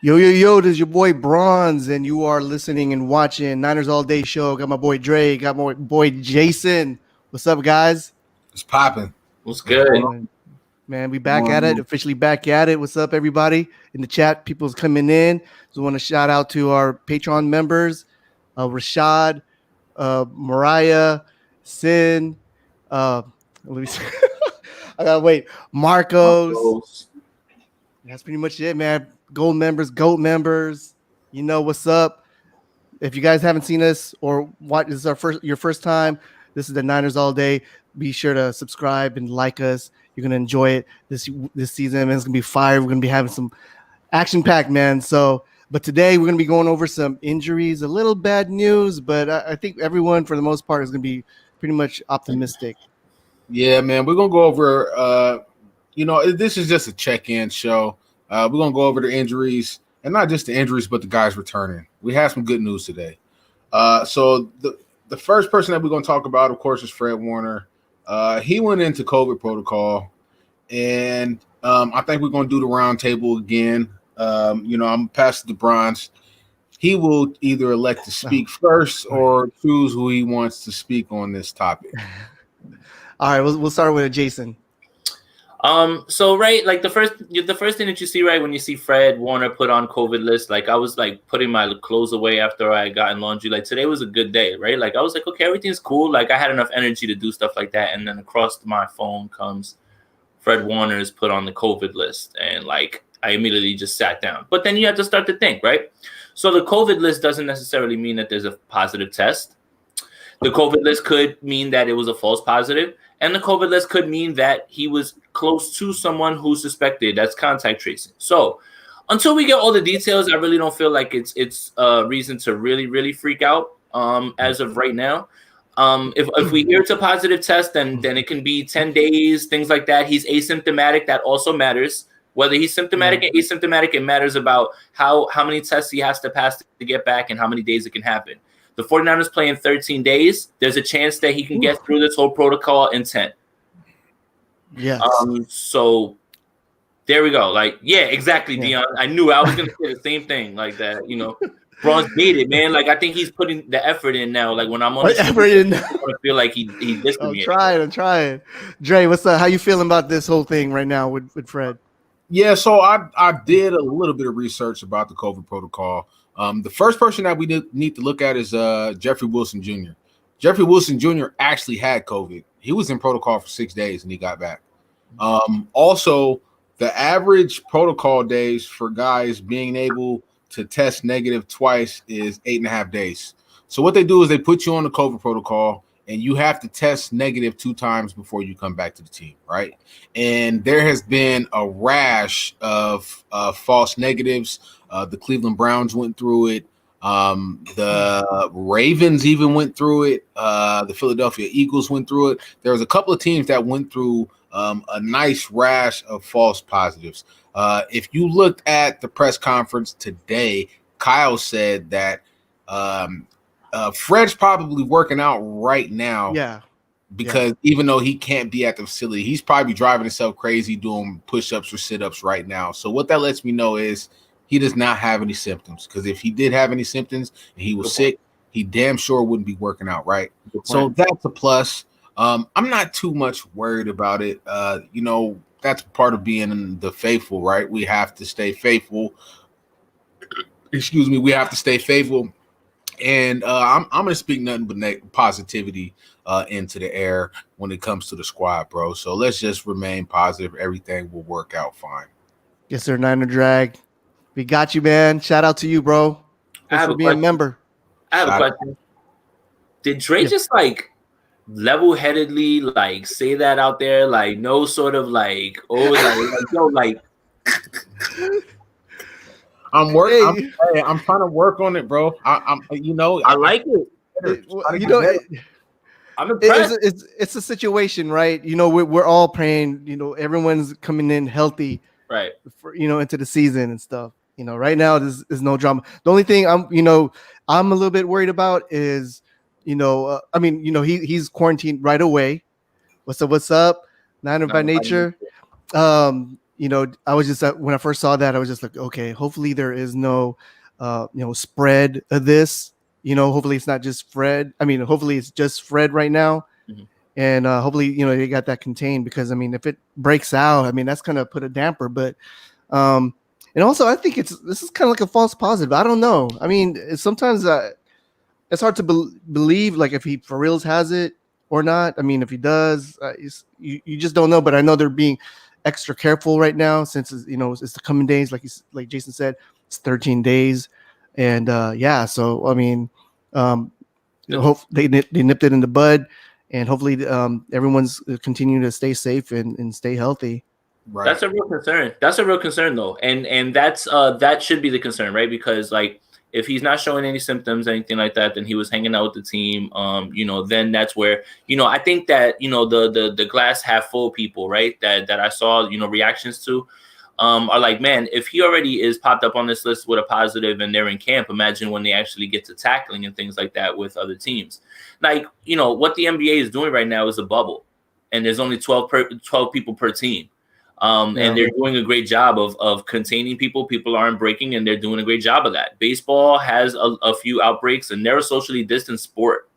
Yo, yo, yo, this is your boy Bronze, and you are listening and watching Niners All Day Show. Got my boy Trey, got my boy Jason. What's up, guys? It's popping. What's good? Man, we back at it, officially back at it. What's up, everybody? In the chat, people's coming in. So I want to shout out to our Patreon members, Rashad, Mariah, Sin, let me see. I gotta wait. Marcos. That's pretty much it, man. Gold members, GOAT members. You know what's up. If you guys haven't seen us or what this is your first time, this is the Niners All Day. Be sure to subscribe and like us. You're gonna enjoy it this season, and it's gonna be fire. We're gonna be having some action-packed, man. But today we're gonna be going over some injuries, a little bad news, but I think everyone, for the most part, is gonna be pretty much optimistic. Yeah, man. We're gonna go over. This is just a check-in show. We're going to go over the injuries, and not just the injuries, but the guys returning. We have some good news today. So the first person that we're going to talk about, of course, is Fred Warner. He went into COVID protocol, and I think we're going to do the round table again. I'm past the Bronze. He will either elect to speak first or choose who he wants to speak on this topic. All right, we'll start with Jason. So right, like the first thing that you see, right, when you see Fred Warner put on COVID list, like I was like putting my clothes away after I got in laundry. Like today was a good day, right? Like I was like, okay, everything's cool. Like I had enough energy to do stuff like that. And then across my phone comes Fred Warner is put on the COVID list. And like I immediately just sat down. But then you have to start to think, right? So the COVID list doesn't necessarily mean that there's a positive test. The COVID list could mean that it was a false positive. And the COVID list could mean that he was close to someone who's suspected. That's contact tracing. So until we get all the details, I really don't feel like it's a reason to really freak out as of right now. If we hear it's a positive test, then it can be 10 days, things like that. He's asymptomatic. That also matters. Whether he's symptomatic or asymptomatic, it matters about how many tests he has to pass to get back and how many days it can happen. The 49ers play in 13 days. There's a chance that he can get through this whole protocol in 10. Yeah. So there we go. Like, yeah, exactly, Dion. I knew I was going to say the same thing like that. Bronze made it, man. Like, I think he's putting the effort in now. Like, when I'm on the effort in, I feel like he dissed me. I'm trying. Dre, what's up? How you feeling about this whole thing right now with Fred? Yeah, so I did a little bit of research about the COVID protocol. The first person that we need to look at is Jeffrey Wilson Jr. Jeffrey Wilson Jr. actually had COVID. He was in protocol for 6 days and he got back. Also, the average protocol days for guys being able to test negative twice is 8.5 days. So what they do is they put you on the COVID protocol and you have to test negative 2 times before you come back to the team, right? And there has been a rash of false negatives. The Cleveland Browns went through it. The Ravens even went through it. The Philadelphia Eagles went through it. There was a couple of teams that went through a nice rash of false positives. If you looked at the press conference today, Kyle said that Fred's probably working out right now. Yeah. Because even though he can't be at the facility, he's probably driving himself crazy doing push-ups or sit-ups right now. So what that lets me know is he does not have any symptoms. Because if he did have any symptoms and he was sick, he damn sure wouldn't be working out, right? So that's a plus. I'm not too much worried about it. That's part of being the faithful, right? We have to stay faithful. We have to stay faithful. And I'm going to speak nothing but positivity into the air when it comes to the squad, bro. So let's just remain positive. Everything will work out fine. Yes, sir. Niner Drag. We got you, man. Shout out to you, bro. Thanks for being a member. I have a question. Did Trey just like level-headedly like say that out there? Like no sort of like, I'm working. I'm trying to work on it, bro. I like it. I'm impressed. It's a situation, right? We're all praying. Everyone's coming in healthy, right? Into the season and stuff. Right now there's no drama. The only thing I'm a little bit worried about is, he's quarantined right away. What's up? Niner by nature. I was just when I first saw that, I was just like, okay, hopefully there is no, spread of this. Hopefully it's not just Fred. I mean, hopefully it's just Fred right now, and hopefully they got that contained, because I mean, if it breaks out, I mean that's gonna put a damper. But and also I think this is kind of like a false positive. I don't know. I mean, sometimes it's hard to believe like if he for reals has it or not. I mean, if he does, you just don't know. But I know they're being extra careful right now, since it's the coming days, like Jason said, it's 13 days, and so I mean, hope they nipped it in the bud, and hopefully everyone's continuing to stay safe and stay healthy. Right. That's a real concern. That's a real concern, though, and that's that should be the concern, right? Because like if he's not showing any symptoms, anything like that, then he was hanging out with the team. Then that's where I think that the glass half full people, right? That I saw reactions to are like, man, if he already is popped up on this list with a positive and they're in camp, imagine when they actually get to tackling and things like that with other teams. Like what the NBA is doing right now is a bubble, and there's only 12 people per team. And they're doing a great job of containing people. People aren't breaking, and they're doing a great job of that. Baseball has a few outbreaks, and they're a socially distant sport.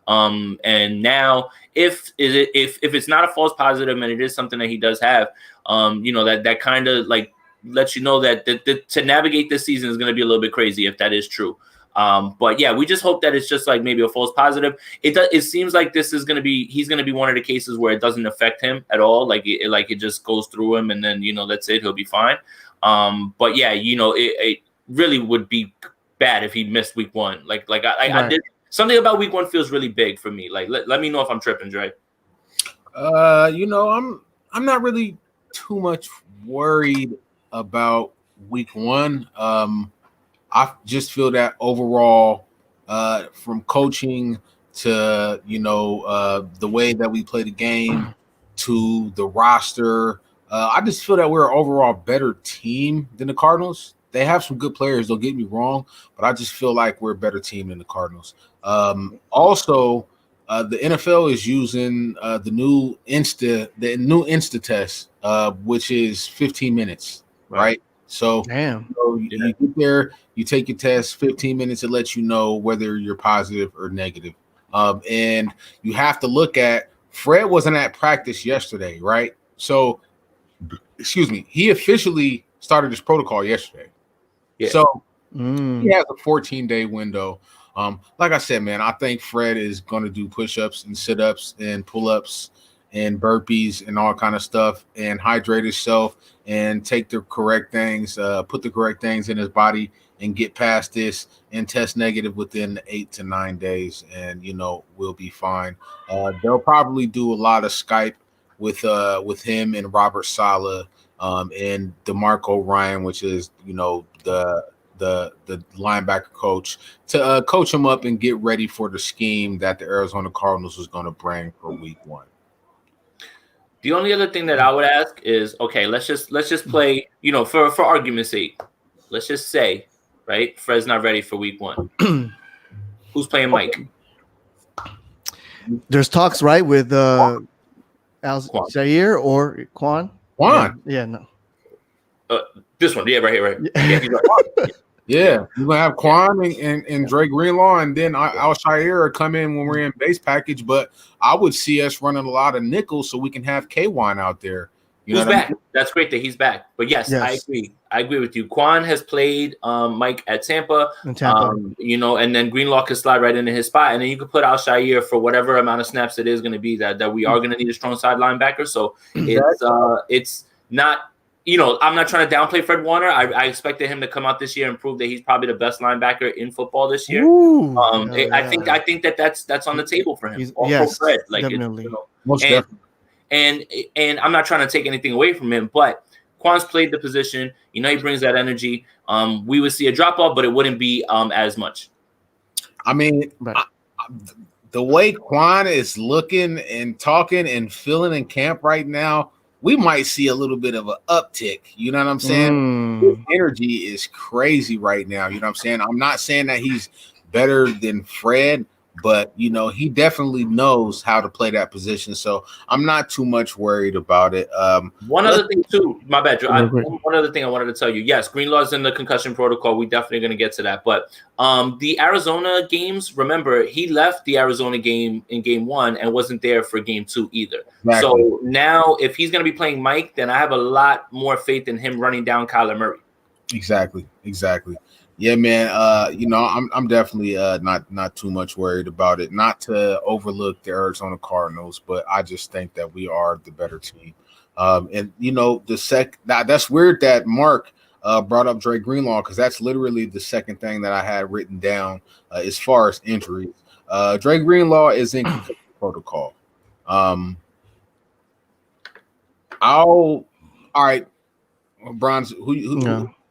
And now, if it's not a false positive, and it is something that he does have, that kind of like lets you know that to navigate this season is going to be a little bit crazy if that is true. But yeah, we just hope that it's just like maybe a false positive. It seems like he's going to be one of the cases where it doesn't affect him at all. Like it just goes through him, and then, that's it. He'll be fine. But yeah, it really would be bad if he missed week one. I did something about week one feels really big for me. Like, let me know if I'm tripping, Dre. I'm not really too much worried about week one. I just feel that overall, from coaching to, the way that we play the game to the roster, I just feel that we're an overall better team than the Cardinals. They have some good players, don't get me wrong, but I just feel like we're a better team than the Cardinals. Also, the NFL is using the new Insta test, which is 15 minutes, right? So, you get there, you take your test, 15 minutes, it lets you know whether you're positive or negative. And you have to look at, Fred wasn't at practice yesterday, right? So, he officially started his protocol yesterday. Yeah. So he has a 14-day window. Like I said, man, I think Fred is going to do push-ups and sit-ups and pull-ups and burpees and all kind of stuff, and hydrate himself and take the correct things, put the correct things in his body and get past this and test negative within 8 to 9 days. And, we'll be fine. They'll probably do a lot of Skype with him and Robert Saleh and DeMarco Ryan, which is, the linebacker coach, to coach him up and get ready for the scheme that the Arizona Cardinals was going to bring for week one. The only other thing that I would ask is, okay, let's just play, for argument's sake, let's just say, right, Fred's not ready for week one. Who's playing Mike? There's talks, right, with Al-Jair or Quan? Yeah, no. This one, yeah, right here. Yeah, he's right. Yeah, you're gonna have Quan and Dre Greenlaw, and then Al-Shire come in when we're in base package. But I would see us running a lot of nickels so we can have K-Wan out there. Who's back? That's great that he's back. But yes, I agree. I agree with you. Quan has played Mike at Tampa. And then Greenlaw can slide right into his spot, and then you could put Al-Shire for whatever amount of snaps it is going to be that we are going to need a strong side linebacker. So it's not. I'm not trying to downplay Fred Warner. I expected him to come out this year and prove that he's probably the best linebacker in football this year. I think that's on the table for him. Yes, Fred. definitely. And I'm not trying to take anything away from him, but Quan's played the position. He brings that energy. We would see a drop off, but it wouldn't be as much. I mean, the way Quan is looking and talking and feeling in camp right now, we might see a little bit of an uptick. You know what I'm saying? His energy is crazy right now. You know what I'm saying? I'm not saying that he's better than Fred, but he definitely knows how to play that position. So I'm not too much worried about it. One other thing too, my bad, Joe. Real quick. One other thing I wanted to tell you. Yes, Greenlaw's in the concussion protocol. We definitely going to get to that. But the Arizona games, remember, he left the Arizona game in game 1 and wasn't there for game 2 either. Exactly. So now if he's going to be playing Mike, then I have a lot more faith in him running down Kyler Murray. Exactly. Yeah, man. I'm definitely not too much worried about it. Not to overlook the Arizona Cardinals, but I just think that we are the better team. And that's weird that Mark brought up Dre Greenlaw, because that's literally the second thing that I had written down as far as injuries. Dre Greenlaw is in concussion protocol. All right, Bronze.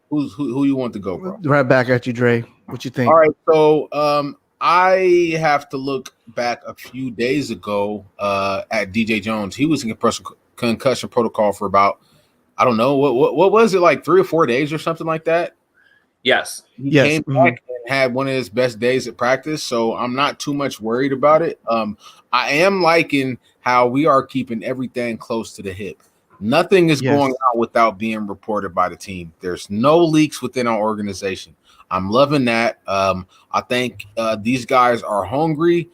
Who you want to go, bro? Right back at you, Dre. What you think? All right, so I have to look back a few days ago at DJ Jones. He was in concussion protocol for about, I don't know, what was it, like 3 or 4 days or something like that? Yes. He came back and had one of his best days at practice, so I'm not too much worried about it. I am liking how we are keeping everything close to the hip. Nothing is going out without being reported by the team. There's no leaks within our organization. I'm loving that. I think these guys are hungry.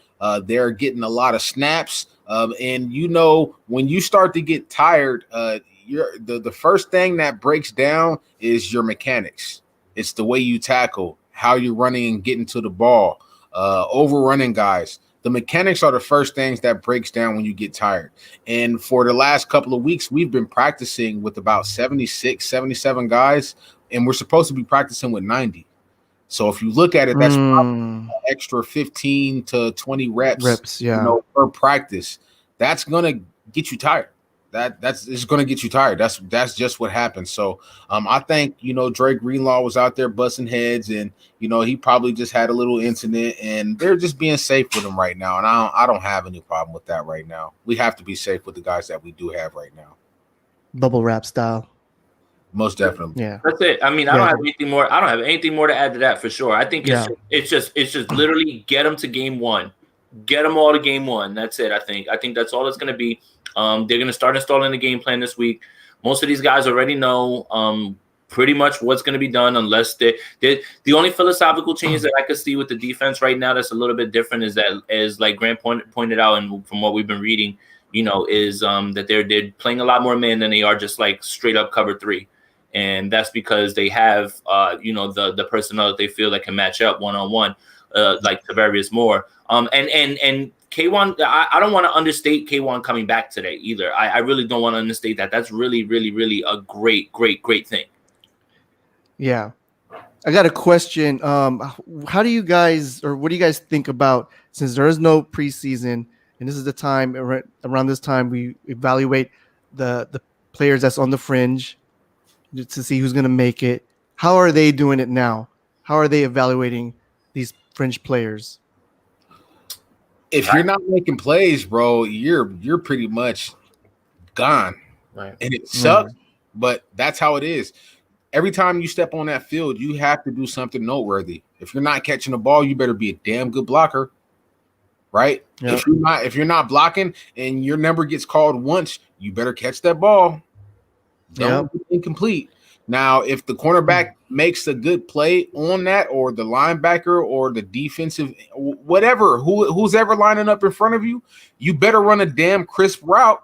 They're getting a lot of snaps. And when you start to get tired, the first thing that breaks down is your mechanics. It's the way you tackle, how you're running and getting to the ball, overrunning guys. The mechanics are the first things that breaks down when you get tired. And for the last couple of weeks, we've been practicing with about 76, 77 guys, and we're supposed to be practicing with 90. So if you look at it, that's probably an extra 15 to 20 reps per practice. That's going to get you tired. It's going to get you tired. That's just what happens. So I think Dre Greenlaw was out there busting heads, and he probably just had a little incident, and they're just being safe with him right now. And I don't have any problem with that right now. We have to be safe with the guys that we do have right now. Bubble wrap style. Most definitely. Yeah. That's it. I mean, I don't have anything more. I don't have anything more to add to that for sure. I think it's just literally get them to game 1. Get them all to game 1. That's it. I think that's all it's going to be. They're going to start installing the game plan this week. Most of these guys already know pretty much what's going to be done, unless the only philosophical change that I could see with the defense right now that's a little bit different is like Grant pointed out, and from what we've been reading, is that they're playing a lot more men than they are just like straight up cover 3. And that's because they have, the personnel that they feel that can match up one-on-one, like Tavarius Moore. And K1, I don't want to understate K1 coming back today either. I really don't want to understate that. That's really, really, really a great, great, great thing. Yeah. I got a question. How do you guys, or what do you guys think about, since there is no preseason, and this is the time, around this time, we evaluate the players that's on the fringe to see who's going to make it. How are they doing it now? How are they evaluating these fringe players? If you're not making plays, bro, you're pretty much gone. Right. And it sucks, but that's how it is. Every time you step on that field, you have to do something noteworthy. If you're not catching the ball, you better be a damn good blocker. Right? Yep. If you're not blocking and your number gets called once, you better catch that ball. Don't be incomplete. Now, if the cornerback makes a good play on that, or the linebacker or the defensive, whatever, who's ever lining up in front of you, you better run a damn crisp route.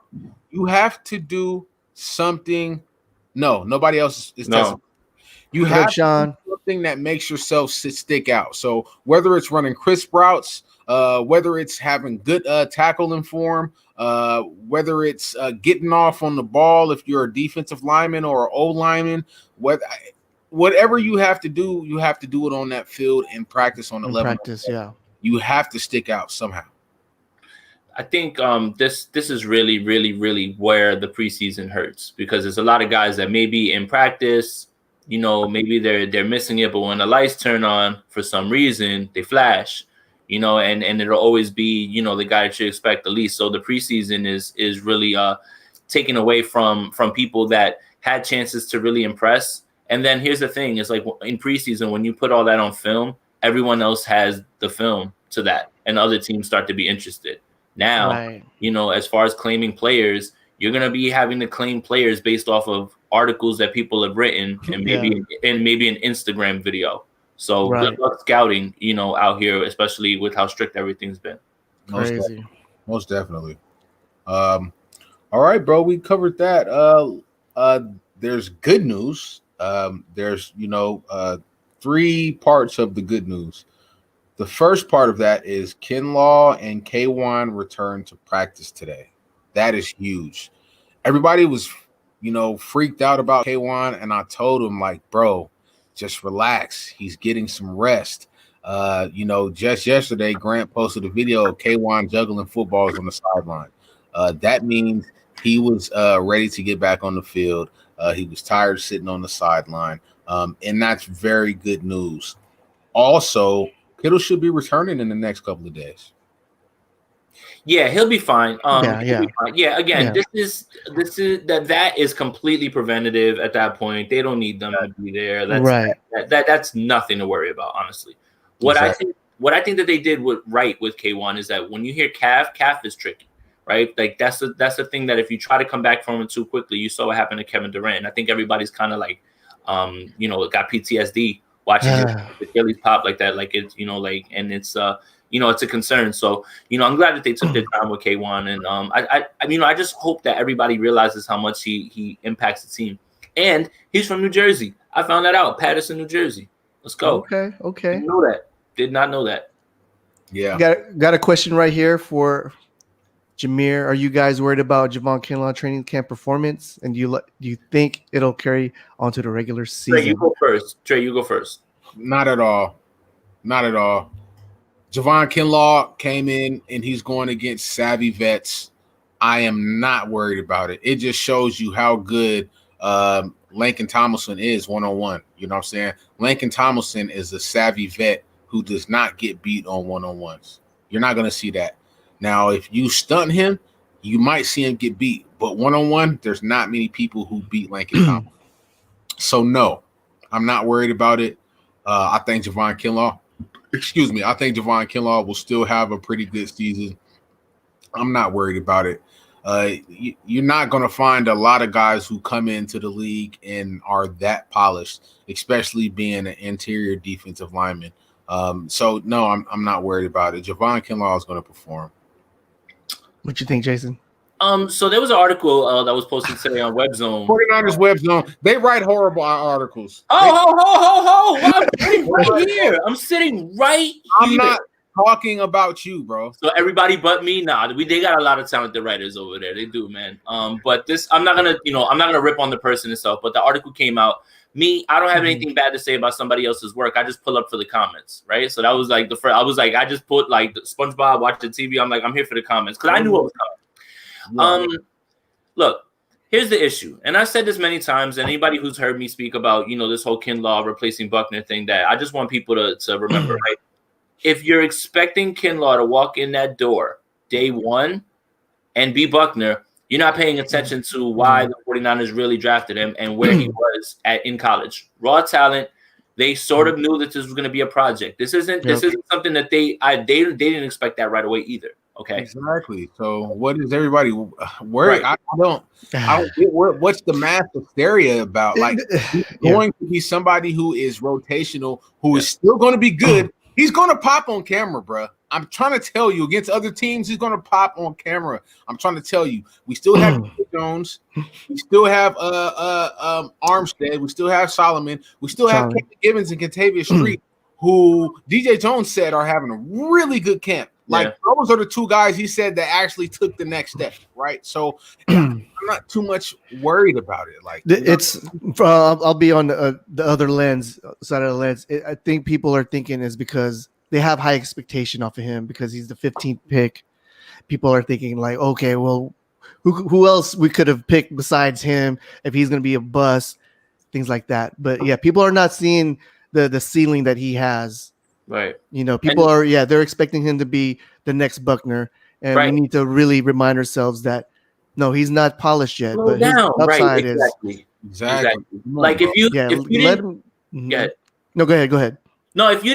You have to do something. No, nobody else is testing. You have to do something that makes yourself stick out. So whether it's running crisp routes, whether it's having good tackling form, whether it's getting off on the ball if you're a defensive lineman or an O lineman, whatever you have to do it on that field and practice on the level. You have to stick out somehow. I think this is really, really, really where the preseason hurts, because there's a lot of guys that maybe in practice, maybe they're missing it, but when the lights turn on for some reason, they flash. And it'll always be, the guy that you expect the least. So the preseason is really taken away from people that had chances to really impress. And then here's the thing, is like in preseason, when you put all that on film, everyone else has the film to that. and other teams start to be interested. Now, Right. As far as claiming players, you're going to be having to claim players based off of articles that people have written and maybe an Instagram video. So Right. good luck scouting, out here, especially with how strict everything's been. Crazy. Most definitely. All right, bro. We covered that. There's good news. There's 3 parts of the good news. The first part of that is Kinlaw and K1 returned to practice today. That is huge. Everybody was, freaked out about K1, and I told him, like, bro, just relax. He's getting some rest. Just yesterday, Grant posted a video of K1 juggling footballs on the sideline. That means he was ready to get back on the field. He was tired sitting on the sideline, and that's very good news. Also, Kittle should be returning in the next couple of days. Yeah, he'll be fine. Yeah. Again, this is that is completely preventative at that point. They don't need them to be there. That's nothing to worry about, honestly. What I think that they did right with K1 is that when you hear calf is tricky, right? Like that's the thing that if you try to come back from it too quickly, you saw what happened to Kevin Durant. I think everybody's kind of like, got PTSD watching his Achilles pop like that. Like it's, and it's it's a concern. So, I'm glad that they took their time with K1. And I just hope that everybody realizes how much he impacts the team. And he's from New Jersey. I found that out. Patterson, New Jersey. Let's go. Okay. Did not know that. Yeah. Got a question right here for Jameer. Are you guys worried about Javon Kinlaw training camp performance? And do you think it'll carry onto the regular season? Trey, you go first. Not at all. Javon Kinlaw came in and he's going against savvy vets. I am not worried about it. It just shows you how good Laken Tomlinson is one-on-one. You know what I'm saying? Laken Tomlinson is a savvy vet who does not get beat on one-on-ones. You're not going to see that. Now, if you stun him, you might see him get beat. But one-on-one, there's not many people who beat Laken Tomlinson. So, no, I'm not worried about it. I think Javon Kinlaw will still have a pretty good season. I'm not worried about it. You're not going to find a lot of guys who come into the league and are that polished, especially being an interior defensive lineman. So, no, I'm not worried about it. Javon Kinlaw is going to perform. What you think, Jason? So there was an article that was posted today on WebZone. 49ers WebZone. They write horrible articles. Ho! I'm sitting right here. I'm sitting right here. I'm not talking about you, bro. So everybody but me, they got a lot of talented writers over there. They do, man. But this, I'm not gonna rip on the person itself. But the article came out. I don't have anything bad to say about somebody else's work. I just pull up for the comments, right? So that was like the first. I was like, I just put like the SpongeBob watching TV. I'm like, I'm here for the comments because I knew what was coming. Look, here's the issue, and I've said this many times. And anybody who's heard me speak about this whole Kinlaw replacing Buckner thing, that I just want people to remember, right? If you're expecting Kinlaw to walk in that door day one and be Buckner, you're not paying attention to why the 49ers really drafted him and where he was in college. Raw talent. They sort of knew that this was going to be a project. This isn't something that they didn't expect that right away either. Okay. Exactly. So what is everybody worried? Right. I don't get what's the mass hysteria about? Like he's going to be somebody who is rotational, who is still going to be good. He's going to pop on camera, bro. I'm trying to tell you, against other teams, he's going to pop on camera. I'm trying to tell you. We still have Jones. We still have Armstead. We still have Solomon. We still have Kevin Gibbons and Kentavious Street, who DJ Jones said are having a really good camp. Like those are the two guys he said that actually took the next step, right? So I'm not too much worried about it. Like it's, I'll be on the other side of the lens. I think people are thinking is because they have high expectation off of him because he's the 15th pick. People are thinking like, okay, well, who else we could have picked besides him if he's going to be a bust, things like that. But yeah, people are not seeing the ceiling that he has. Right. People they're expecting him to be the next Buckner. And we need to really remind ourselves that, no, he's not polished yet. But his upside is. Exactly. Like if you let him. No, go ahead. No, if you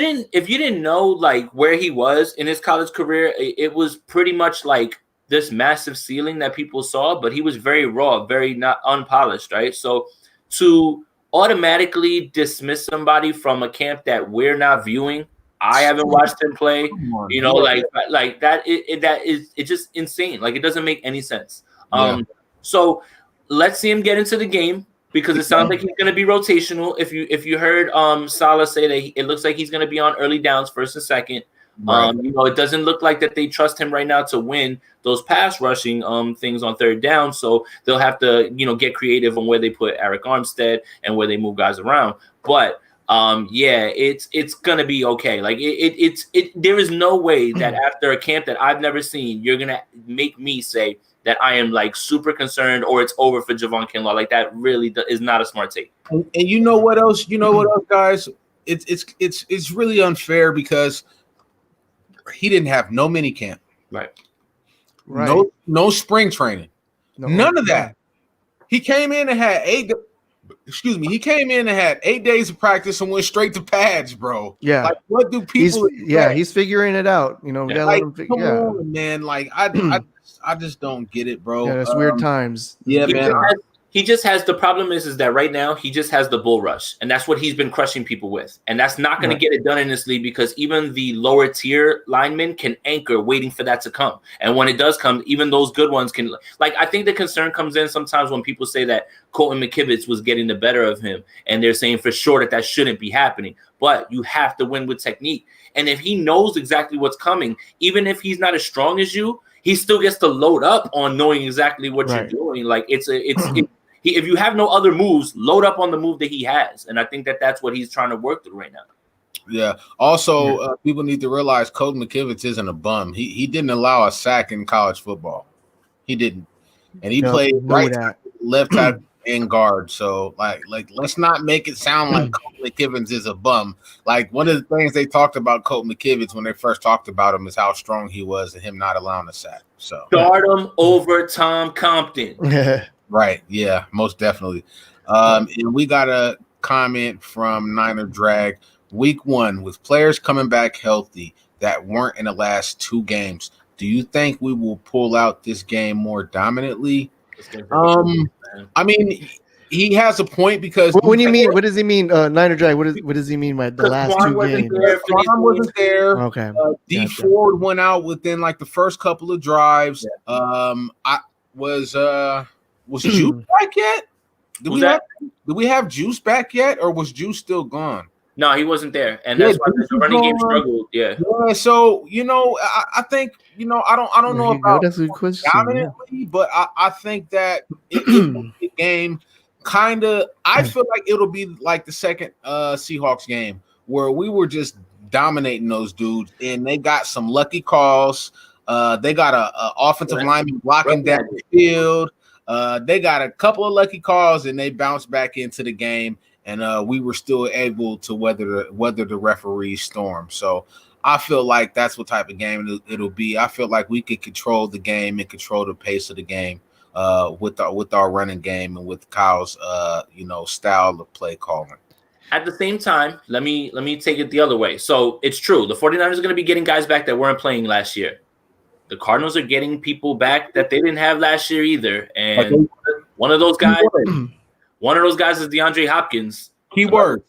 didn't know like where he was in his college career, it was pretty much like this massive ceiling that people saw, but he was very raw, very not unpolished, right? So to automatically dismiss somebody from a camp that we're not viewing, I haven't watched him play, you know, like that. That is it's just insane. Like it doesn't make any sense. So let's see him get into the game because it sounds like he's going to be rotational. If you heard Salah say that it looks like he's going to be on early downs, first and second. Right. You know, it doesn't look like that they trust him right now to win those pass rushing things on third down. So they'll have to, you know, get creative on where they put Eric Armstead and where they move guys around. But yeah, it's gonna be okay. Like there is no way that after a camp that I've never seen, you're gonna make me say that I am like super concerned or it's over for Javon Kinlaw. Like that really is not a smart take. And you know what else? You know what else, guys? It's really unfair because he didn't have no mini camp, right? No spring training, none of that. He came in and had 8 days of practice and went straight to pads, bro. Yeah. Like, what do people? He's figuring it out. You know, like, come on, man. Like, I just don't get it, bro. Yeah, it's weird times. Yeah, man. He just has the problem is that right now he just has the bull rush, and that's what he's been crushing people with, and that's not going to get it done in this league because even the lower tier linemen can anchor waiting for that to come, and when it does come, even those good ones can. Like I think the concern comes in sometimes when people say that Colton McKivitz was getting the better of him, and they're saying for sure that shouldn't be happening. But you have to win with technique, and if he knows exactly what's coming, even if he's not as strong as you, he still gets to load up on knowing exactly what you're doing. Like if you have no other moves, load up on the move that he has. And I think that's what he's trying to work through right now. Yeah. Also, people need to realize Colton McKivitz isn't a bum. He didn't allow a sack in college football. He didn't. And he played left tackle and guard. So, like, let's not make it sound like Colton McKivitz is a bum. Like, one of the things they talked about Colton McKivitz when they first talked about him is how strong he was and him not allowing a sack. So start him over Tom Compton. Right. Yeah, most definitely. And we got a comment from Niner Drag. Week 1, with players coming back healthy that weren't in the last 2 games, do you think we will pull out this game more dominantly? I mean, he has a point because what do you mean? What does he mean? Niner Drag. What does he mean by the last 2 games? Quan wasn't there. Okay. D Ford went out within like the first couple of drives. Was Juice back yet? Did we have Juice back yet, or was Juice still gone? No, he wasn't there, and that's why the running game struggled. Yeah. So I think I don't know about dominantly, but I think that the game kind of. I feel like it'll be like the second Seahawks game where we were just dominating those dudes, and they got some lucky calls. They got a offensive lineman blocking down the field. They got a couple of lucky calls and they bounced back into the game, and we were still able to weather the referee's storm. So I feel like that's what type of game it'll be. I feel like we could control the game and control the pace of the game with our running game and with Kyle's style of play calling. At the same time, let me take it the other way. So it's true. The 49ers are going to be getting guys back that weren't playing last year. The Cardinals are getting people back that they didn't have last year either. And one of those guys is DeAndre Hopkins. Keyword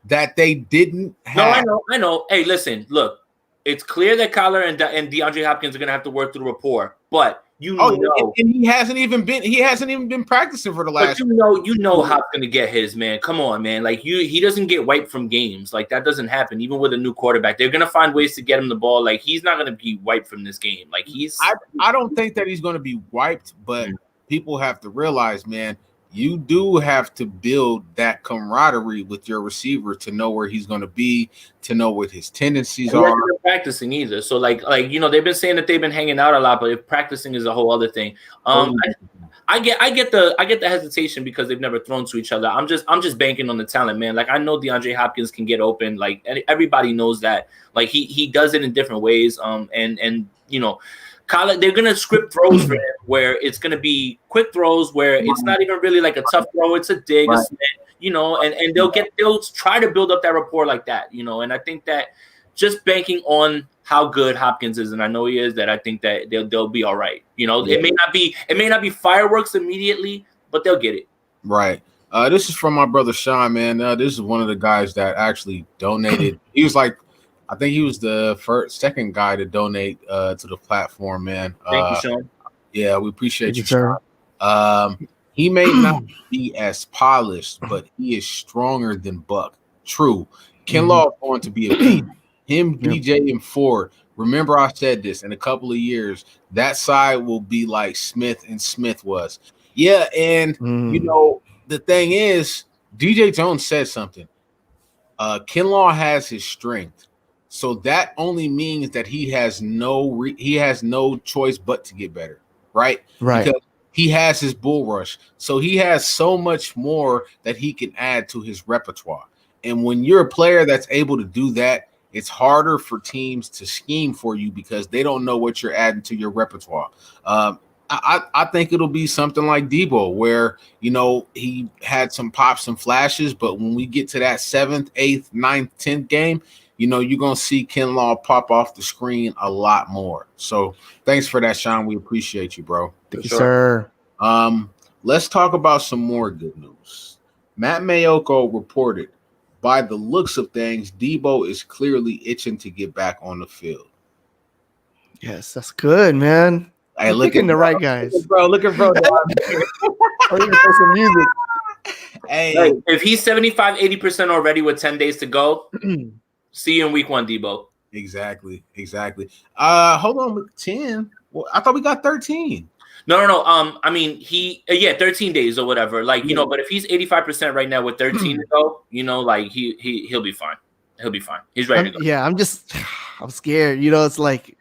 that they didn't have. No, I know. Hey, listen, look, it's clear that Kyler and DeAndre Hopkins are going to have to work through rapport, but and he hasn't even been practicing for the last. But you know Hop's going to get his, man. Come on, man. Like he doesn't get wiped from games. Like that doesn't happen. Even with a new quarterback, they're going to find ways to get him the ball. Like he's not going to be wiped from this game. Like I don't think that he's going to be wiped, but people have to realize, man, you do have to build that camaraderie with your receiver to know where he's going to be, to know what his tendencies are. They're practicing either. So like they've been saying that they've been hanging out a lot, but if practicing is a whole other thing. I get the hesitation because they've never thrown to each other. I'm just banking on the talent, man. Like I know DeAndre Hopkins can get open. Like everybody knows that. Like he does it in different ways. They're gonna script throws for him where it's gonna be quick throws where it's not even really like a tough throw. It's a dig. and they'll try to build up that rapport like that, and I think that just banking on how good Hopkins is, and I know he is, that I think that they'll be all right. It may not be fireworks immediately, but they'll get it. Right. This is from my brother Sean, man. This is one of the guys that actually donated. He was like, I think he was the second guy to donate to the platform, man. Thank you, Sean. Yeah, we appreciate you, sir. Sean. He may not be as polished, but he is stronger than Buck. True. Kinlaw is going to be a beast. Him, BJ, and Ford. Remember, I said this in a couple of years. That side will be like Smith and Smith was. Yeah, and the thing is, DJ Jones said something. Kinlaw has his strength, so that only means that he has no choice but to get better, right? Right. Because he has his bull rush, so he has so much more that he can add to his repertoire. And when you're a player that's able to do that, it's harder for teams to scheme for you because they don't know what you're adding to your repertoire. I think it'll be something like Debo, where, he had some pops and flashes, but when we get to that 7th, 8th, 9th, 10th game, you're going to see Kinlaw pop off the screen a lot more. So thanks for that, Sean. We appreciate you, bro. Thank you, sir. Let's talk about some more good news. Matt Mayoko reported, by the looks of things, Debo is clearly itching to get back on the field. Yes, that's good, man. Hey, look at the right guys. Look at bro. Or even play some music. Hey, if he's 75-80% already with 10 days to go, see you in week 1, Debo. Exactly. Hold on, with 10. Well, I thought we got 13. No. I mean, 13 days or whatever. Like, but if he's 85% right now with 13 to go, like he'll be fine. He'll be fine. He's ready to go. Yeah, I'm scared. It's like,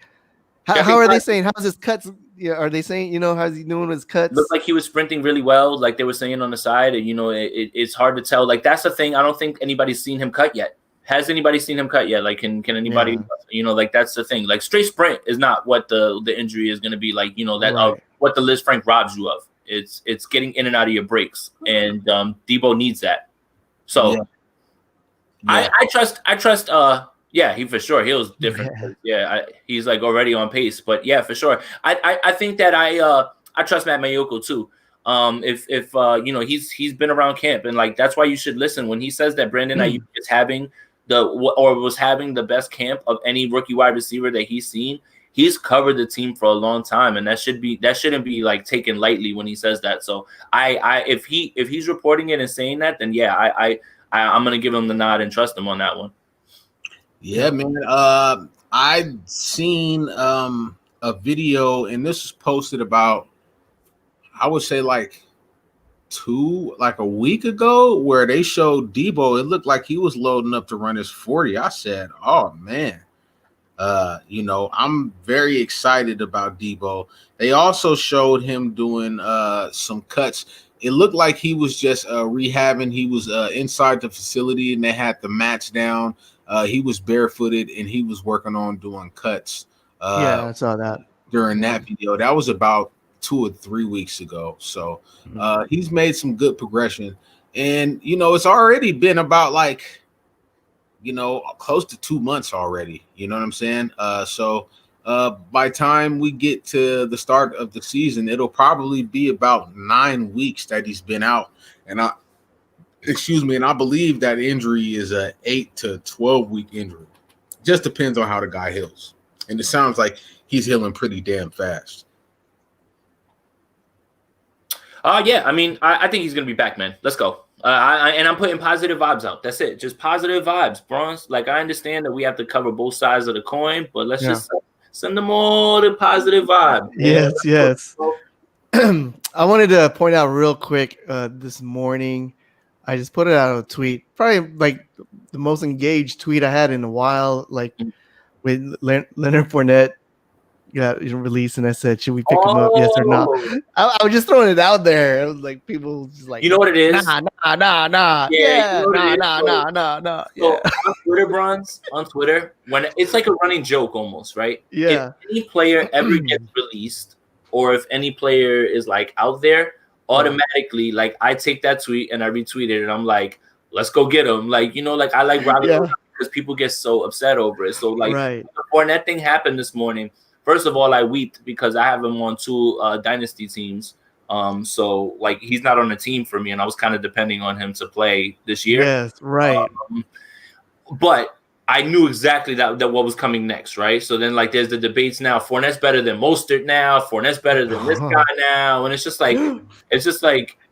how are they saying? How's his cuts? Yeah, are they saying, how's he doing with his cuts? Looked like he was sprinting really well, like they were saying on the side. And, it's hard to tell. Like, that's the thing. I don't think anybody's seen him cut yet. Has anybody seen him cut yet? Like, can anybody, like, that's the thing. Like, straight sprint is not what the injury is going to be like, what the Liz Frank robs you of. It's getting in and out of your breaks. And Debo needs that. So I trust, he for sure. He was different. He's like already on pace, but yeah, for sure. I think that I trust Matt Mayoko too. If he's been around camp, and like, that's why you should listen when he says that Brandon Ayuk is was having the best camp of any rookie wide receiver that he's seen. He's covered the team for a long time, and that shouldn't be like taken lightly when he says that. So if he's reporting it and saying that, then I'm gonna give him the nod and trust him on that one. Yeah, man. I'd seen a video, and this was posted about, I would say like a week ago, where they showed Debo. It looked like he was loading up to run his 40. I said, oh man. I'm very excited about Debo. They also showed him doing some cuts. It looked like he was just rehabbing. He was inside the facility, and they had the mats down. He was barefooted, and he was working on doing cuts. I saw that during that video. That was about 2 or 3 weeks ago. So he's made some good progression. And, it's already been about like, close to 2 months already. You know what I'm saying? So by time we get to the start of the season, it'll probably be about 9 weeks that he's been out. And I believe that injury is a 8 to 12 week injury. Just depends on how the guy heals. And it sounds like he's healing pretty damn fast. I mean, I think he's going to be back, man. Let's go. And I'm putting positive vibes out. That's it. Just positive vibes, bros. Like, I understand that we have to cover both sides of the coin, but let's just send them all the positive vibe. Yes. I wanted to point out real quick this morning. I just put it out on a tweet. Probably like the most engaged tweet I had in a while, like with Leonard Fournette got released, and I said, should we pick him up? Yes or no? I was just throwing it out there. I was like, people just like, you know what it is? Nah. Nah. Yeah. So on Twitter, Bronze, on Twitter, when it's like a running joke almost, right? Yeah. If any player ever gets released, or if any player is like out there, automatically, like I take that tweet and I retweet it, and I'm like, let's go get him. Like, you know, like I like Robin because people get so upset over it. So like the Fournette thing happened this morning. First of all, I weeped because I have him on 2 dynasty teams. So like he's not on the team for me, and I was kind of depending on him to play this year. Yes, right. But I knew exactly that what was coming next, right? So then like there's the debates now. Fournette's better than Mostert now. Fournette's better than this guy now, and it's just like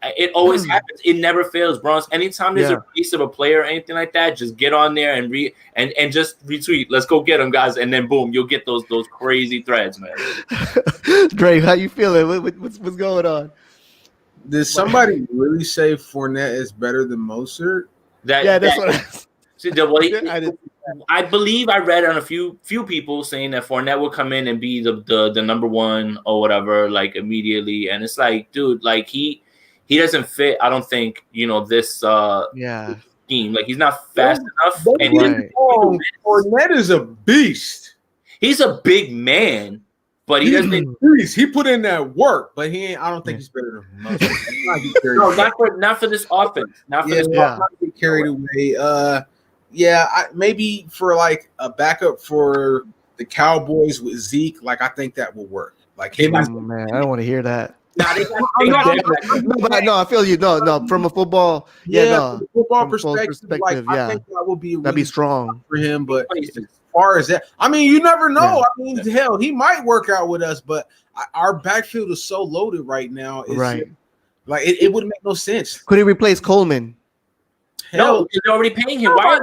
it always happens. It never fails, Bronx. Anytime there's a release of a player or anything like that, just get on there and and just retweet. Let's go get them, guys, and then boom, you'll get those crazy threads, man. Drake, how you feeling? What's going on? Did somebody really say Fournette is better than Mostert? That's what I believe I read on a few people saying that Fournette will come in and be the number one or whatever, like immediately. And it's like, dude, like he doesn't fit. I don't think this scheme. Like he's not fast enough. And Fournette is a beast. He's a big man, but he doesn't. He put in that work, but he ain't. I don't think he's better than Mostert. No, not for this offense. Not for this offense. Not get carried away. Maybe for like a backup for the Cowboys with Zeke, like I think that will work. Like him, man, I don't want to hear that. No, I feel you. No, from a football, from a football perspective, like I think that would be that'd be strong for him. But as far as that, I mean, you never know. I mean, hell, he might work out with us, but our backfield is so loaded right now. Like it wouldn't make no sense. Could he replace Coleman? No, they're already paying him. Why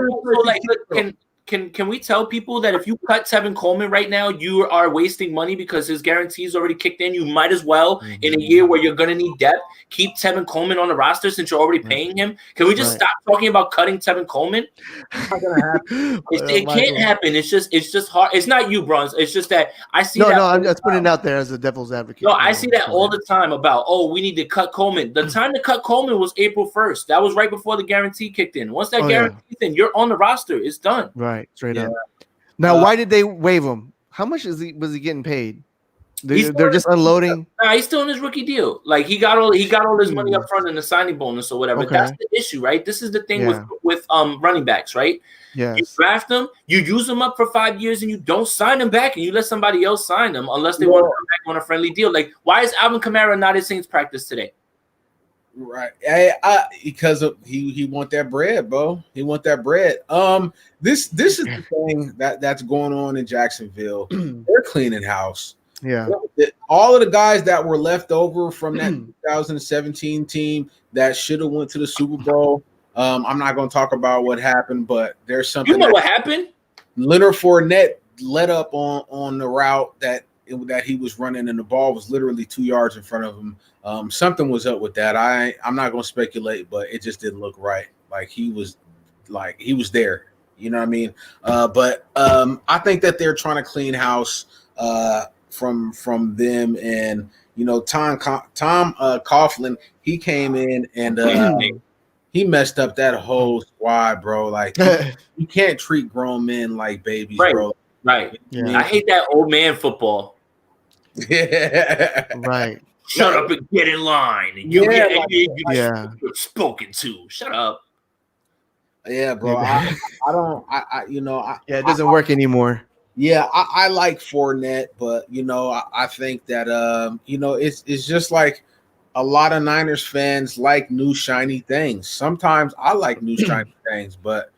can we tell people that if you cut Tevin Coleman right now, you are wasting money because his guarantee's already kicked in? You might as well, in a year where you're going to need depth, keep Tevin Coleman on the roster since you're already paying him. Can we just stop talking about cutting Tevin Coleman? It's not going to happen. It can't happen. It's just hard. It's not you, Bronze. It's just that I see that. No, I'm just putting it out there as a devil's advocate. No, I see that all the time about, we need to cut Coleman. The time to cut Coleman was April 1st. That was right before the guarantee kicked in. Once that guarantee's in, you're on the roster. It's done. Right. Straight up. Now, why did they waive him? How much was he getting paid? They're just unloading. He's still in his rookie deal. Like he got all his money up front in the signing bonus or whatever. That's the issue, right? This is the thing with running backs, right? Yeah. You draft them, you use them up for 5 years, and you don't sign them back, and you let somebody else sign them unless they want to come back on a friendly deal. Like, why is Alvin Kamara not at Saints practice today? Right, because he want that bread, bro. He want that bread. This is the thing that's going on in Jacksonville. They're cleaning house. Yeah, all of the guys that were left over from that 2017 team that should have went to the Super Bowl. I'm not going to talk about what happened, but there's something. You know what happened? Leonard Fournette let up on the route that he was running, and the ball was literally 2 yards in front of him. Something was up with that. I'm not going to speculate, but it just didn't look right. Like he was there. You know what I mean? But I think that they're trying to clean house from them, and Tom Coughlin, he came in and he messed up that whole squad, bro. Like you can't treat grown men like babies, bro. Right. Yeah. I hate that old man football. Yeah. Right. Shut up and get in line. You're spoken to. Shut up. Yeah, bro. It doesn't work anymore. Yeah, I like Fournette, but I think that it's just like a lot of Niners fans like new shiny things. Sometimes I like new shiny things, but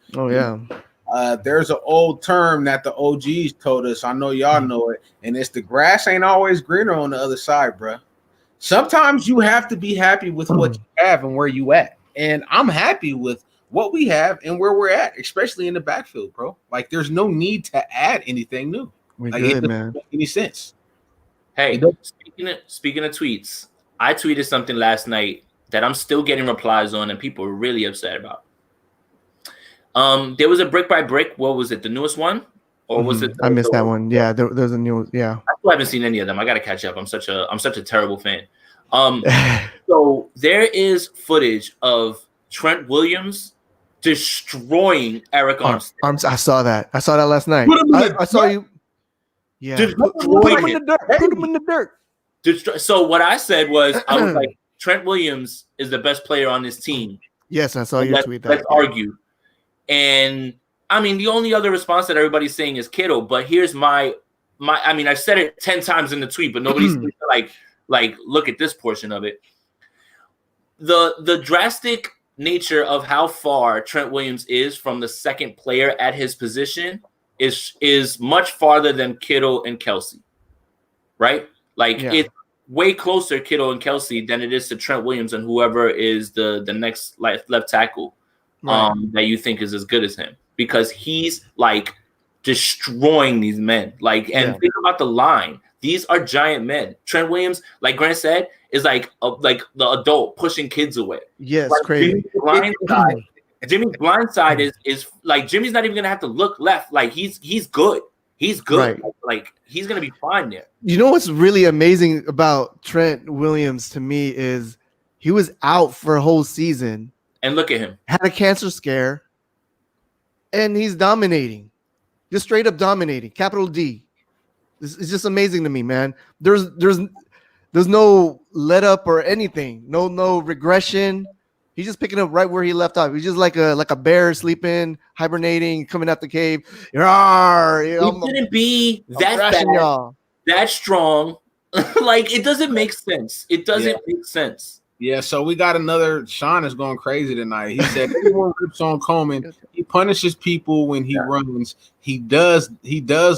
there's an old term that the OGs told us. I know y'all know it, and it's the grass ain't always greener on the other side, bro. Sometimes you have to be happy with what you have and where you at, and I'm happy with what we have and where we're at, especially in the backfield, bro. Like, there's no need to add anything new. We're like, good, it man. doesn't make any sense. Hey, speaking of tweets, I tweeted something last night that I'm still getting replies on, and people are really upset about. There was a brick by brick. What was it? The newest one, or was it? I missed that one. Yeah, there's a new. Yeah, I still haven't seen any of them. I got to catch up. I'm such a terrible fan. So there is footage of Trent Williams destroying Eric Armstead. I saw that. I saw that last night. I saw you. Yeah, put him in the dirt. Put him in the dirt. So what I said was, I was like, Trent Williams is the best player on this team. Yes, I saw you tweet that. Let's argue. And I mean, the only other response that everybody's saying is Kittle, but here's my I mean, I've said it 10 times in the tweet, but nobody seems to like look at this portion of it. The drastic nature of how far Trent Williams is from the second player at his position is much farther than Kittle and Kelsey, right? Like it's way closer Kittle and Kelsey than it is to Trent Williams and whoever is the next left tackle that you think is as good as him, because he's like destroying these men. Like, and think about the line. These are giant men. Trent Williams, like Grant said, is like the adult pushing kids away. Yes, like crazy. Jimmy's blind side is like Jimmy's not even gonna have to look left. Like he's good. He's good. Right. Like he's gonna be fine there. You know what's really amazing about Trent Williams to me is he was out for a whole season. And look at him. Had a cancer scare. And he's dominating. Just straight up dominating. Capital D. It's just amazing to me, man. There's no let up or anything. No regression. He's just picking up right where he left off. He's just like a bear sleeping, hibernating, coming out the cave. He shouldn't be that bad, that strong. Like, it doesn't make sense. It doesn't make sense. Yeah, so we got another. Sean is going crazy tonight. He said everyone rips on Coleman. He punishes people when he runs. He does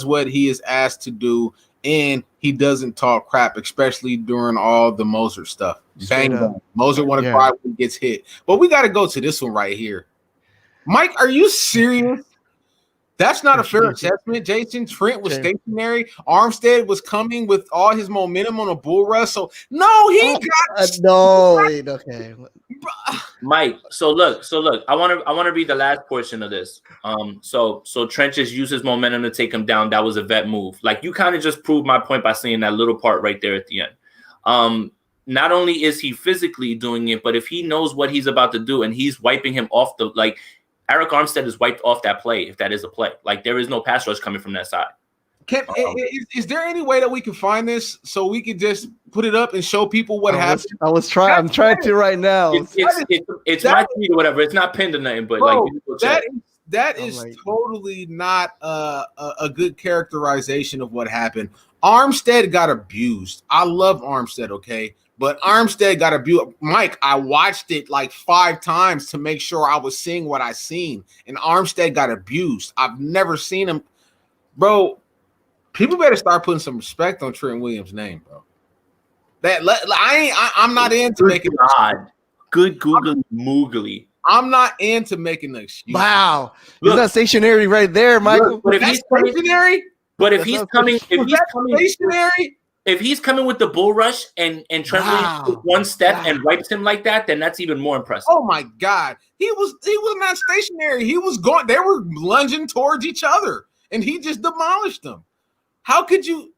what he is asked to do, and he doesn't talk crap, especially during all the Moser stuff. Bang, bang. Moser want to cry when he gets hit. But we got to go to this one right here. Mike, are you serious? That's not a fair assessment, Jason. Trent was stationary. Armstead was coming with all his momentum on a bull rush. So okay. Mike, so look. I want to read the last portion of this. So Trent just used his momentum to take him down. That was a vet move. Like, you kind of just proved my point by saying that little part right there at the end. Not only is he physically doing it, but if he knows what he's about to do and he's wiping him off Eric Armstead is wiped off that play, if that is a play. Like, there is no pass rush coming from that side. Is there any way that we can find this so we can just put it up and show people what happened? I'm trying to right now. It's my tweet or whatever. It's not pinned or nothing, but that is totally not a good characterization of what happened. Armstead got abused. I love Armstead, okay? But Armstead got abused. Mike, I watched it like 5 times to make sure I was seeing what I seen. And Armstead got abused. I've never seen him. Bro, people better start putting some respect on Trent Williams' name, bro. I'm not into making good Google moogly. I'm not into making an excuse. Wow. He's not stationary right there, Michael. But if he's stationary, stationary. If he's coming with the bull rush and Trent Williams took one step and wipes him like that, then that's even more impressive. Oh my God. He was not stationary. He was going, they were lunging towards each other and he just demolished them. How could you?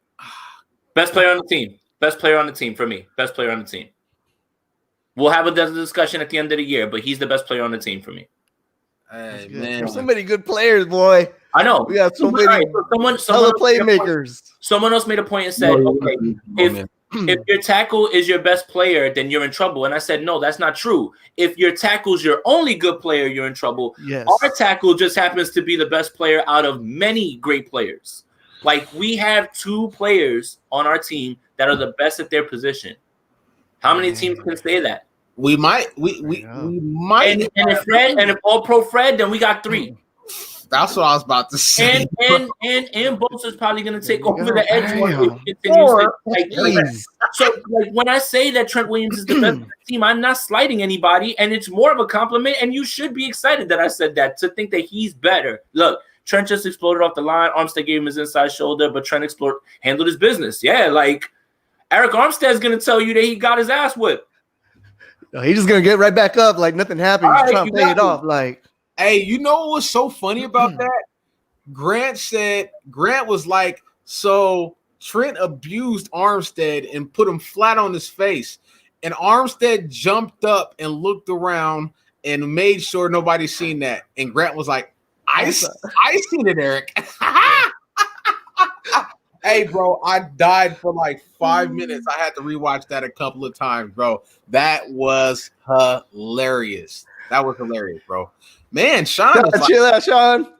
Best player on the team. Best player on the team for me. Best player on the team. We'll have a discussion at the end of the year, but he's the best player on the team for me. Hey, man. There's so many good players, boy. I know. We got so many hella playmakers. Someone else made a point and said, okay, if your tackle is your best player, then you're in trouble. And I said, no, that's not true. If your tackle's your only good player, you're in trouble. Yes. Our tackle just happens to be the best player out of many great players. Like, we have 2 players on our team that are the best at their position. How many teams can say that? We might. We might. And if all pro Fred, then we got 3. That's what I was about to say. And Bosa's probably going to take over the edge one. So, like, when I say that Trent Williams is the best of the team, I'm not slighting anybody, and it's more of a compliment. And you should be excited that I said that, to think that he's better. Look, Trent just exploded off the line. Armstead gave him his inside shoulder, but Trent handled his business. Yeah, like, Eric Armstead's going to tell you that he got his ass whipped. No, he's just going to get right back up like nothing happened. He's trying to pay it off. Like, hey, you know what was so funny about that? Grant was like, so Trent abused Armstead and put him flat on his face. And Armstead jumped up and looked around and made sure nobody seen that. And Grant was like, I seen it, Eric. Hey, bro, I died for like 5 minutes. I had to rewatch that a couple of times, bro. That was hilarious. That was hilarious, bro. Man, Sean is like, Chill out, Sean.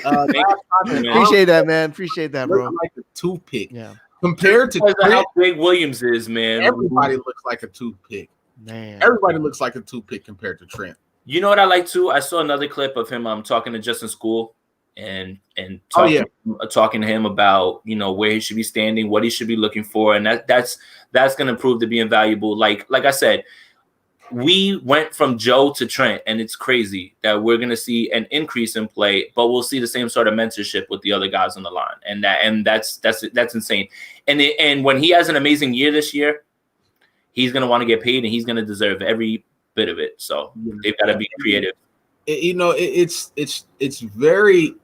last time his Appreciate arm that, man. Appreciate that, bro. looked like a toothpick. Yeah, Compared to Because of how Trent, big Williams is, man. everybody looks like a toothpick. man. Everybody looks like a toothpick compared to Trent. You know what I like too? I saw another clip of him talking to Justin School and talking to him about, you know, where he should be standing, what he should be looking for, and that's going to prove to be invaluable. Like I said, we went from Joe to Trent, and it's crazy that we're going to see an increase in play, but we'll see the same sort of mentorship with the other guys on the line, and that's insane. And when he has an amazing year this year, he's going to want to get paid, and he's going to deserve every bit of it. So they've got to be creative. It's very,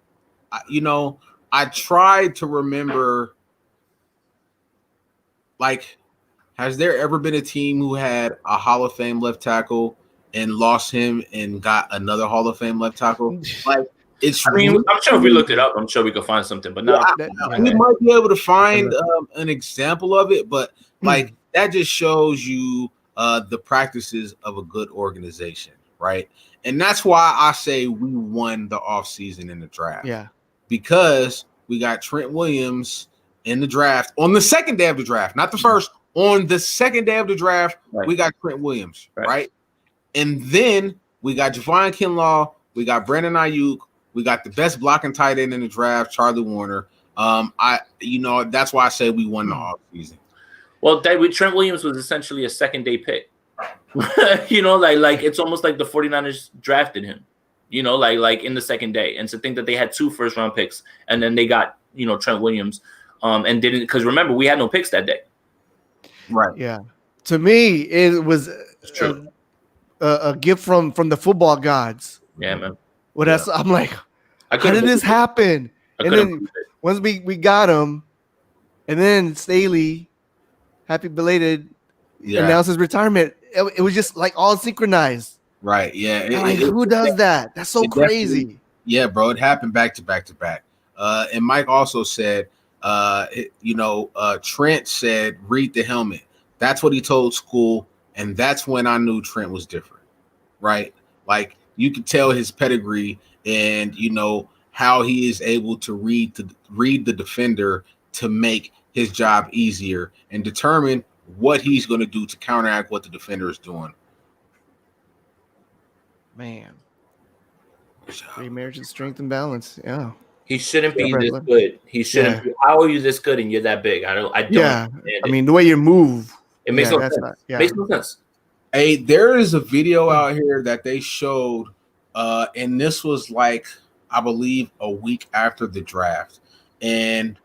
you know, I tried to remember, like, has there ever been a team who had a Hall of Fame left tackle and lost him and got another Hall of Fame left tackle? Like, it's. I mean, I'm sure if we looked it up, I'm sure we could find something. But no, we might be able to find an example of it. But like that just shows you the practices of a good organization, right? And that's why I say we won the offseason in the draft. Yeah, because we got Trent Williams in the draft on the second day of the draft, not the first. On the second day of the draft, we got Trent Williams, right? And then we got Javon Kinlaw, we got Brandon Ayuk, we got the best blocking tight end in the draft, Charlie Warner. That's why I say we won the offseason. Well, Trent Williams was essentially a second day pick. You know, like it's almost like the 49ers drafted him, you know, like in the second day. And to think that they had 2 first-round picks and then they got, you know, Trent Williams and didn't, because remember, we had no picks that day. Right. Yeah. To me, it was a gift from the football gods. Yeah, man. Well, I'm like, how did this happen? And then once we got him, and then Staley, happy belated, announced his retirement. It was just like all synchronized. Right. Yeah. Who does that? That's so crazy. Yeah, bro. It happened back to back to back. And Mike also said, Trent said, read the helmet. That's what he told School. And that's when I knew Trent was different. Right. Like you could tell his pedigree and, you know, how he is able to read the defender to make his job easier and determine what he's going to do to counteract what the defender is doing. Man. Remarriage of strength and balance. Yeah. He shouldn't be this good. He shouldn't be. How are you this good and you're that big? I don't. Yeah. I mean, the way you move. It makes no sense. Makes no sense. Hey, there is a video out here that they showed, and this was like, I believe, a week after the draft. And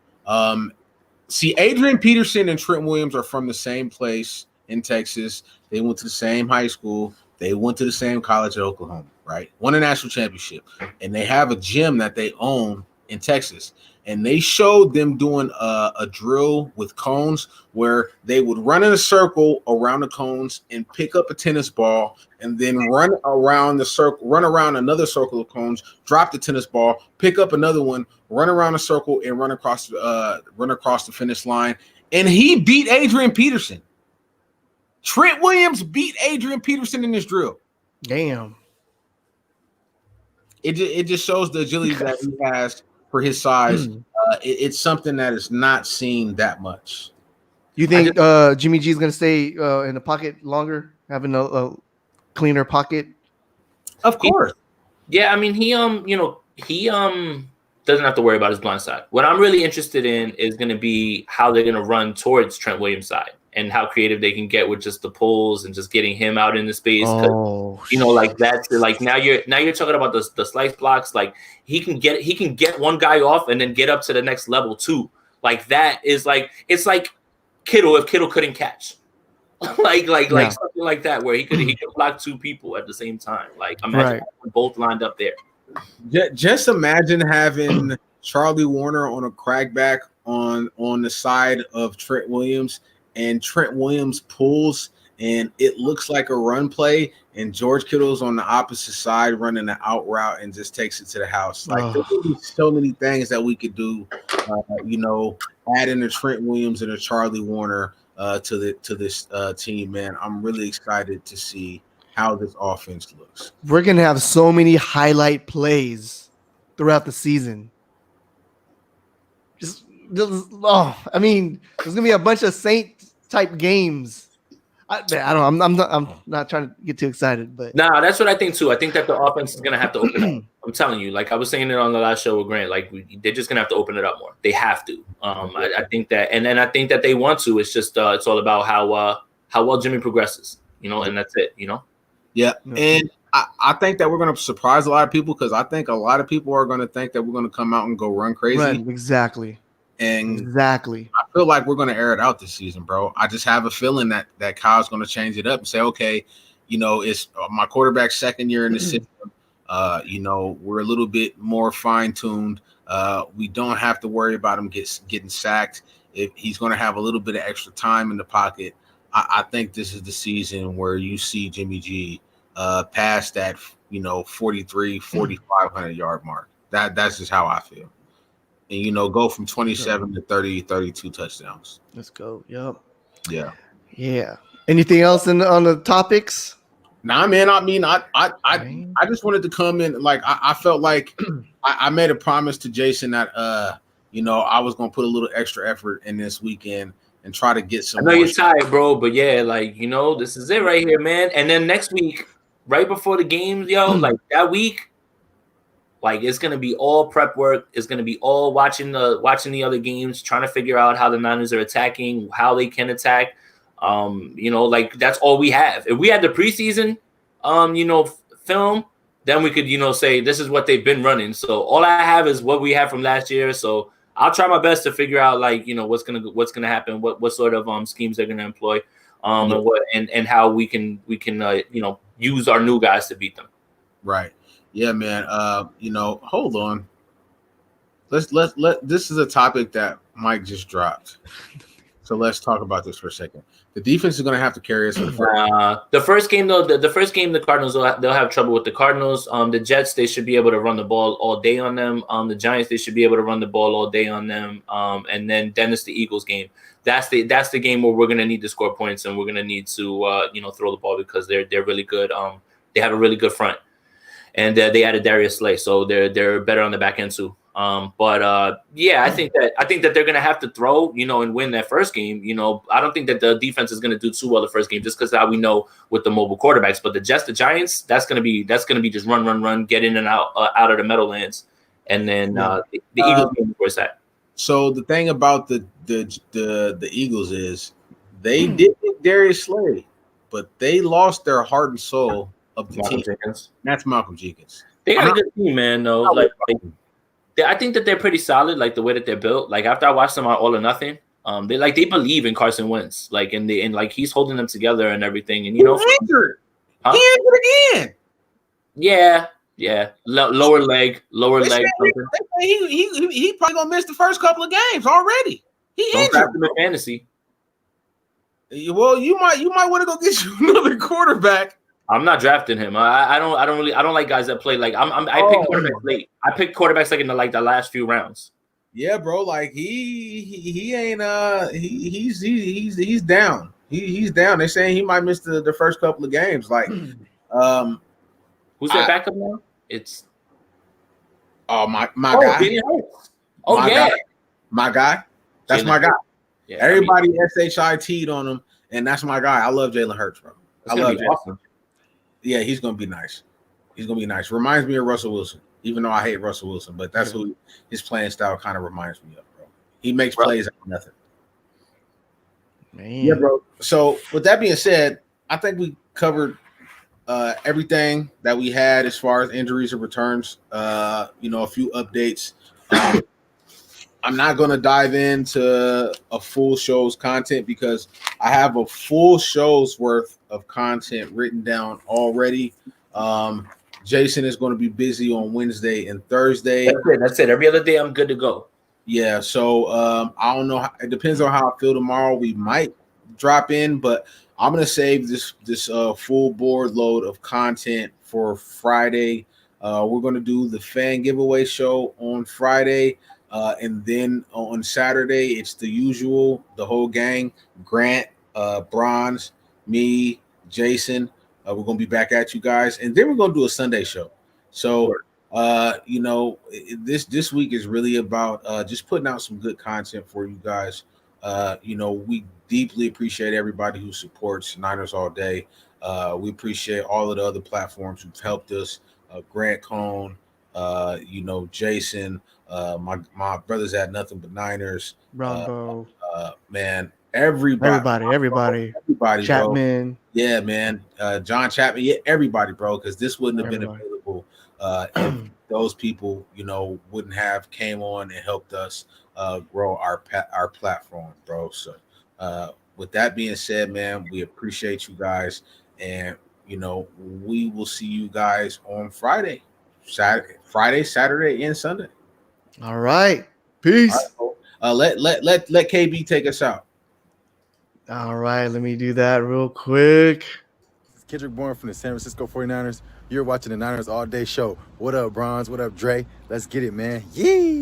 see, Adrian Peterson and Trent Williams are from the same place in Texas. They went to the same high school. They went to the same college at Oklahoma, right? Won a national championship. And they have a gym that they own in Texas. And they showed them doing a drill with cones where they would run in a circle around the cones and pick up a tennis ball and then run around another circle of cones, drop the tennis ball, pick up another one, run around a circle and run across the finish line. And he beat Adrian Peterson. Trent Williams beat Adrian Peterson in this drill. Damn. It just shows the agility that he has for his size. It's something that is not seen that much. You think Jimmy G is going to stay in the pocket longer, having a cleaner pocket? Of course. I mean, he doesn't have to worry about his blind side. What I'm really interested in is going to be how they're going to run towards Trent Williams' side and how creative they can get with just the pulls and just getting him out in the space. Like that's like now you're talking about the slice blocks. Like he can get one guy off and then get up to the next level too. Like that is like it's like Kittle if Kittle couldn't catch. like something like that where he could block 2 people at the same time. Like imagine both lined up there. Just imagine having Charlie Warner on a crackback on the side of Trent Williams, and Trent Williams pulls and it looks like a run play, and George Kittle's on the opposite side running an out route and just takes it to the house. Like there could be so many things that we could do, add in a Trent Williams and a Charlie Warner to this team, man. I'm really excited to see how this offense looks. We're gonna have so many highlight plays throughout the season. I mean, there's gonna be a bunch of Saint type games. I don't. I'm not trying to get too excited, but nah, that's what I think too. I think that the offense is gonna have to open up. I'm telling you, like I was saying it on the last show with Grant, like they're just gonna have to open it up more. They have to. I think that, and then I think that they want to. It's just it's all about how well Jimmy progresses, and that's it, Yeah, and I think that we're going to surprise a lot of people because I think a lot of people are going to think that we're going to come out and go run crazy. Exactly. And I feel like we're going to air it out this season, bro. I just have a feeling that Kyle's going to change it up and say, okay, it's my quarterback's second year in the system. We're a little bit more fine-tuned. We don't have to worry about him getting sacked. If he's going to have a little bit of extra time in the pocket, I think this is the season where you see Jimmy G past that 4,500 yard mark. That's just how I feel. And go from 27 to 30, 32 touchdowns. Let's go. Yep. Yeah. Anything else on the topics? Nah, man. I mean, I just wanted to come in. Like I felt like I made a promise to Jason that I was gonna put a little extra effort in this weekend and try to get some. I know you're tired, bro, but yeah, this is it right here, man. And then next week, right before the games, like that week, like it's gonna be all prep work. It's gonna be all watching the other games, trying to figure out how the Niners are attacking, how they can attack. Like that's all we have. If we had the preseason, film, then we could, say this is what they've been running. So all I have is what we have from last year. So I'll try my best to figure out what's gonna happen, what sort of schemes they're gonna employ, and how we can use our new guys to beat them. Right. Yeah, man. Hold on. Let's this is a topic that Mike just dropped. So let's talk about this for a second. The defense is going to have to carry us for the first game, though. The first game, the Cardinals they'll have trouble with the Cardinals. The Jets, they should be able to run the ball all day on them. The Giants, they should be able to run the ball all day on them. And then it's the Eagles game. That's the game where we're going to need to score points and we're going to need to throw the ball because they're really good. They have a really good front, and they added Darius Slay, so they're better on the back end too. I think that they're gonna have to throw, and win that first game. I don't think that the defense is gonna do too well the first game, just because how we know with the mobile quarterbacks. But the Giants, that's gonna be just run, get in and out of the Meadowlands, and then the Eagles game, where's that? So the thing about the Eagles is they did get Darius Slay, but they lost their heart and soul of the team. That's Malcolm Jenkins. They got a good team, man. Though, I think that they're pretty solid, like the way that they're built. Like after I watched them on All or Nothing, they believe in Carson Wentz, and he's holding them together and everything. And injured. Huh? He injured again. Yeah. Lower leg. He probably gonna miss the first couple of games already. Don't draft him in fantasy. Well, you might want to go get you another quarterback. I'm not drafting him. I don't like guys that play I pick quarterbacks late. I pick quarterbacks in the last few rounds. Yeah, bro. Like he ain't he's down. He's down. They're saying he might miss the first couple of games. Like who's their backup now? It's my guy. My guy. That's my guy. Yeah, everybody SHIT'd on him, and that's my guy. I love Jalen Hurts, bro. I love Jalen. Awesome. Yeah, he's gonna be nice. Reminds me of Russell Wilson, even though I hate Russell Wilson, but that's who his playing style kind of reminds me of, bro. He makes plays out of nothing. Man. Yeah, bro. So with that being said, I think we covered everything that we had as far as injuries and returns. A few updates. I'm not going to dive into a full show's content because I have a full show's worth of content written down already. Jason is going to be busy on Wednesday and Thursday. That's it. Every other day, I'm good to go. Yeah. So I don't know. It depends on how I feel tomorrow. We might drop in, but I'm gonna save this full board load of content for Friday. We're gonna do the fan giveaway show on Friday, and then on Saturday it's the usual, the whole gang: Grant, Bronze, me, Jason. We're gonna be back at you guys, and then we're gonna do a Sunday show. So this week is really about just putting out some good content for you guys. We deeply appreciate everybody who supports Niners All Day. We appreciate all of the other platforms who've helped us. Grant Cohn, Jason, my brothers at Nothing But Niners. Rumbo. Man, everybody, bro. Chapman. Yeah, man. John Chapman, yeah, everybody, bro, because this wouldn't have been Everybody. available if those people, wouldn't have came on and helped us grow our platform, bro. So with that being said, man, we appreciate you guys, and we will see you guys on Friday, Saturday, and Sunday. All right. Peace. All right, let KB take us out. All right. Let me do that real quick. This is Kendrick Bourne from the San Francisco 49ers. You're watching the Niners All Day Show. What up, Bronze? What up, Dre? Let's get it, man. Yee!